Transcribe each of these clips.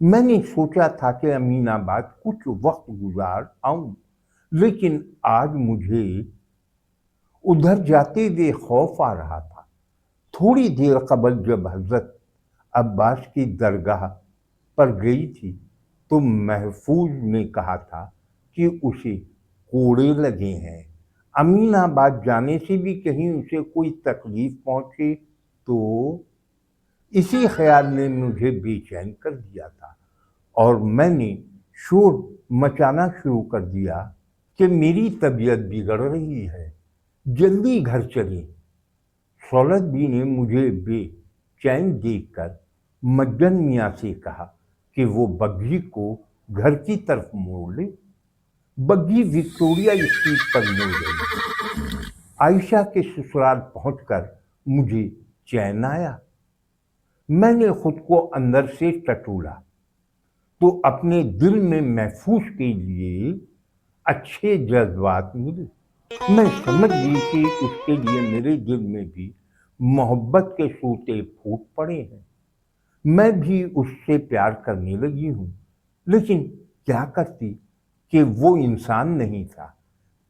میں نے سوچا تھا کہ امین آباد کچھ وقت گزار آؤں، لیکن آج مجھے ادھر جاتے ہوئے خوف آ رہا تھا۔ تھوڑی دیر قبل جب حضرت عباس کی درگاہ پر گئی تھی تو محفوظ نے کہا تھا کہ اسے کوڑے لگے ہیں۔ امین آباد جانے سے بھی کہیں اسے کوئی تکلیف پہنچے تو، اسی خیال نے مجھے بے چین کر دیا تھا، اور میں نے شور مچانا شروع کر دیا کہ میری طبیعت بگڑ رہی ہے، جلدی گھر چلیں۔ سولت بھی نے مجھے بے چین دیکھ کر مجن میاں سے کہا کہ وہ بگھی کو گھر کی طرف موڑ لے۔ بگھی وکٹوریا اسٹریٹ پر مڑ گئی۔ عائشہ کے سسرال پہنچ کر مجھے چین آیا۔ میں نے خود کو اندر سے ٹٹولا تو اپنے دل میں محفوظ کے لیے اچھے جذبات ملے۔ میں سمجھ گئی کہ اس کے لیے میرے دل میں بھی محبت کے سوتے پھوٹ پڑے ہیں۔ میں بھی اس سے پیار کرنے لگی ہوں، لیکن کیا کرتی کہ وہ انسان نہیں تھا۔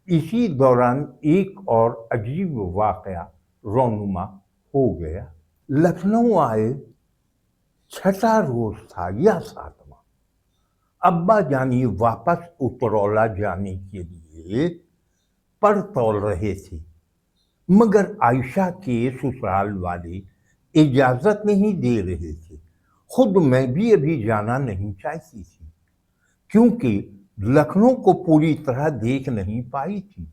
اسی دوران ایک اور عجیب واقعہ رونما ہو گیا۔ لکھنؤ آئے 6واں روز تھا یا 7واں۔ ابا جانی واپس اترولہ جانے کے لیے پر تول رہے تھے، مگر عائشہ کے سسرال والے اجازت نہیں دے رہے تھے۔ خود میں بھی ابھی جانا نہیں چاہتی تھی، کیونکہ لکھنؤ کو پوری طرح دیکھ نہیں پائی تھی۔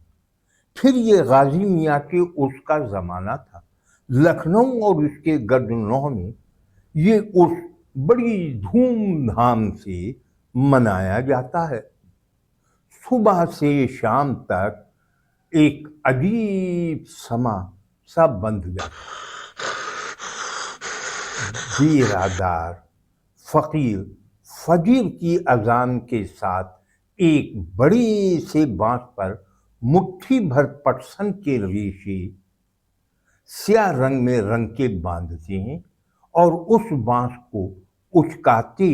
پھر یہ غازی میاں کے عرس کا زمانہ تھا۔ لکھنؤ اور اس کے گرد و نواح میں یہ عرس بڑی دھوم دھام سے منایا جاتا ہے۔ صبح سے شام تک ایک عجیب سما سا بندھ جاتا، بیرادار فقیر فجر کی اذان کے ساتھ ایک بڑے سے بانس پر مٹھی بھر پٹسن کے ریشے سیاہ رنگ میں رنگ کے باندھتے ہیں اور اس بانس کو اچکاتے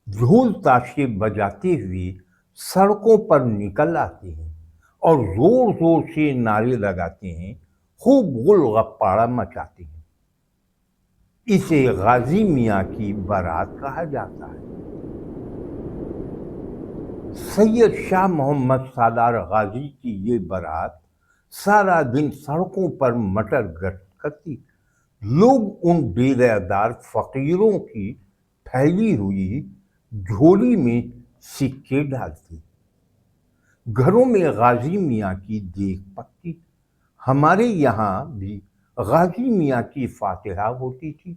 ڈھول تاشے بجاتے ہوئے سڑکوں پر نکل آتے ہیں اور زور زور سے نعرے لگاتے ہیں، خوب غل غپارہ مچاتے ہیں۔ اسے غازی میاں کی بارات کہا جاتا ہے۔ سید شاہ محمد سالار غازی کی یہ بارات سارا دن سڑکوں پر مٹر گشت کرتی۔ لوگ ان ڈیرہ دار فقیروں کی پھیلی ہوئی جھولی میں سکے ڈالتے۔ گھروں میں غازی میاں کی دیکھ پکتی۔ ہمارے یہاں بھی غازی میاں کی فاتحہ ہوتی تھی۔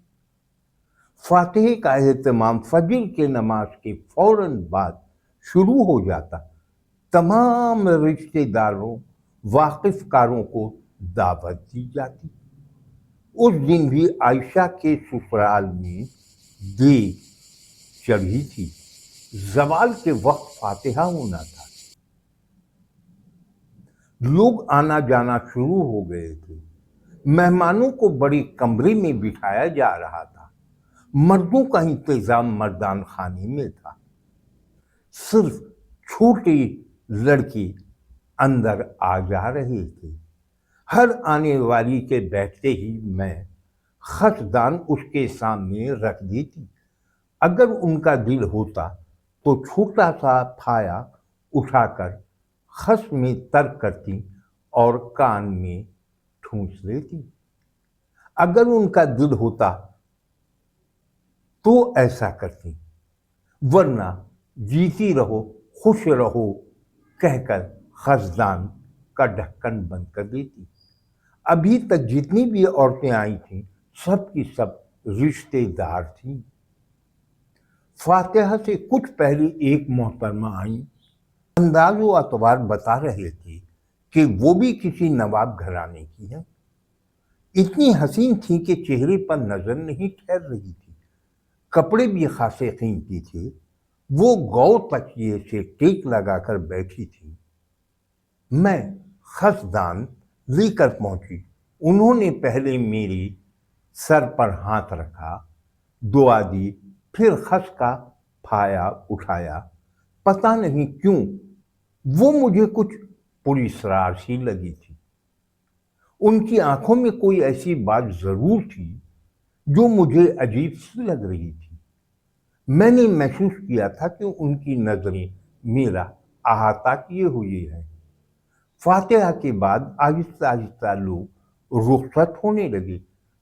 فاتحہ کا اہتمام فجر کے نماز کے فوراً بعد شروع ہو جاتا۔ تمام رشتہ داروں واقف کاروں کو دعوت دی جاتی۔ اس دن بھی عائشہ کے سسرال میں دیگ چڑھی تھی۔ زوال کے وقت فاتحہ ہونا تھا۔ لوگ آنا جانا شروع ہو گئے تھے۔ مہمانوں کو بڑے کمرے میں بٹھایا جا رہا تھا۔ مردوں کا انتظام مردان خانے میں تھا۔ صرف چھوٹے لڑکے اندر آ جا رہے تھے۔ ہر آنے والی کے بیٹھتے ہی میں خسدان اس کے سامنے رکھ دیتی۔ اگر ان کا دل ہوتا تو چھوٹا سا پھایا اٹھا کر خس میں ترک کرتی اور کان میں ٹھونس لیتی۔ اگر ان کا دل ہوتا تو ایسا کرتی، ورنہ جیتی رہو خوش رہو کہہ کر خسدان کا ڈھکن بند کر دیتی۔ ابھی تک جتنی بھی عورتیں آئی تھیں سب کی سب رشتے دار تھیں۔ فاتحہ سے کچھ پہلے ایک محترمہ آئیں، انداز و اطوار بتا رہے تھے کہ وہ بھی کسی نواب گھرانے کی ہیں۔ اتنی حسین تھی کہ چہرے پر نظر نہیں ٹھہر رہی تھی۔ کپڑے بھی خاصے قیمتی تھے۔ وہ گو تکیے سے ٹیک لگا کر بیٹھی تھی۔ میں خسدان لے کر پہنچی۔ انہوں نے پہلے میری سر پر ہاتھ رکھا، دعا دی، پھر خس کا پھایا اٹھایا. پتہ نہیں کیوں وہ مجھے کچھ پراسرار سی لگی تھی. ان کی آنکھوں میں کوئی ایسی بات ضرور تھی جو مجھے عجیب سی لگ رہی تھی. میں نے محسوس کیا تھا کہ ان کی نظریں میرا احاطہ کیے ہوئی ہیں. فاتحہ کے بعد آہستہ آہستہ لوگ رخصت ہونے لگے.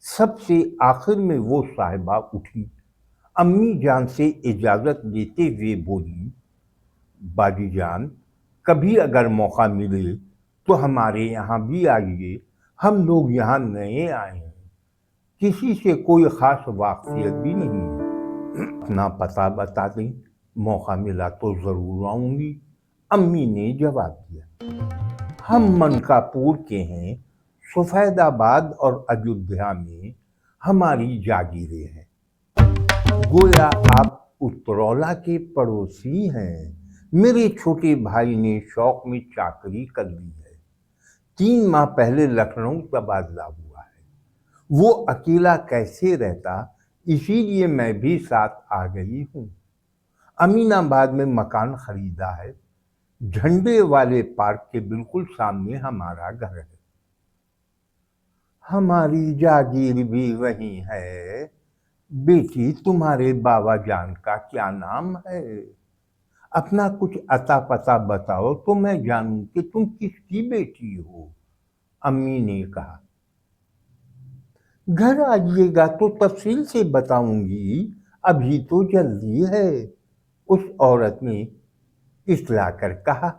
سب سے آخر میں وہ صاحبہ اٹھی. امی جان سے اجازت لیتے ہوئے بولی، باجی جان کبھی اگر موقع ملے تو ہمارے یہاں بھی آئیے. ہم لوگ یہاں نئے آئے ہیں، کسی سے کوئی خاص واقفیت بھی نہیں ہے. اپنا پتہ بتا دیں، موقع ملا تو ضرور آؤں گی. امی نے جواب دیا. ہم منکاپور کے ہیں. سفید آباد اور اجودھیا میں ہماری جاگیریں ہیں. گویا آپ اترولہ کے پڑوسی ہیں. میرے چھوٹے بھائی نے شوق میں چاکری کر لی ہے. 3 ماہ پہلے لکھنؤ تبادلہ ہوا ہے. وہ اکیلا کیسے رہتا، اسی لیے میں بھی ساتھ آ گئی ہوں. امین آباد میں مکان خریدا ہے. جھنڈے والے پارک کے بالکل سامنے ہمارا گھر ہے. ہماری جاگیر بھی وہیں ہے. بیٹی تمہارے بابا جان کا کیا نام ہے؟ اپنا کچھ عطا پتہ بتاؤ تو میں جانوں کہ تم کس کی بیٹی ہو. امی نے کہا. گھر آئیے گا تو تفصیل سے بتاؤں گی، ابھی تو جلدی ہے. اس عورت نے اصلاح کر کہا.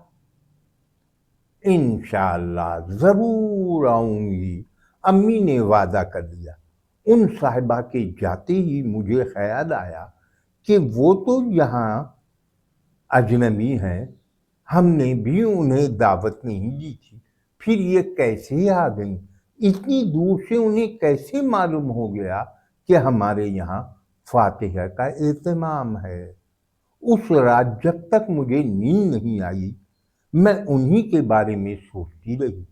انشاءاللہ ضرور آؤں گی. امی نے وعدہ کر دیا. ان صاحبہ کے جاتے ہی مجھے خیال آیا کہ وہ تو یہاں اجنبی ہیں. ہم نے بھی انہیں دعوت نہیں دی تھی. پھر یہ کیسے آ گئیں؟ اتنی دور سے انہیں کیسے معلوم ہو گیا کہ ہمارے یہاں فاتحہ کا اہتمام ہے؟ اس رات جب تک مجھے نیند نہیں آئی میں انہی کے بارے میں سوچتی رہی.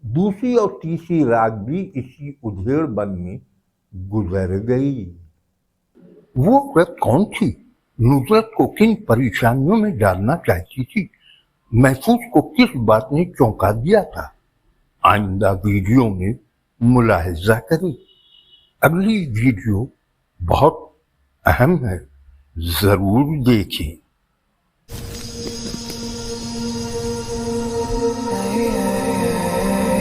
دوسری اور تیسری رات بھی اسی ادھیڑ بن میں گزر گئی. وہ عورت کون تھی؟ نصرت کو کن پریشانیوں میں ڈالنا چاہتی تھی؟ محفوظ کو کس بات نے چونکا دیا تھا؟ آئندہ ویڈیو میں ملاحظہ کریں. اگلی ویڈیو بہت اہم ہے، ضرور دیکھیں.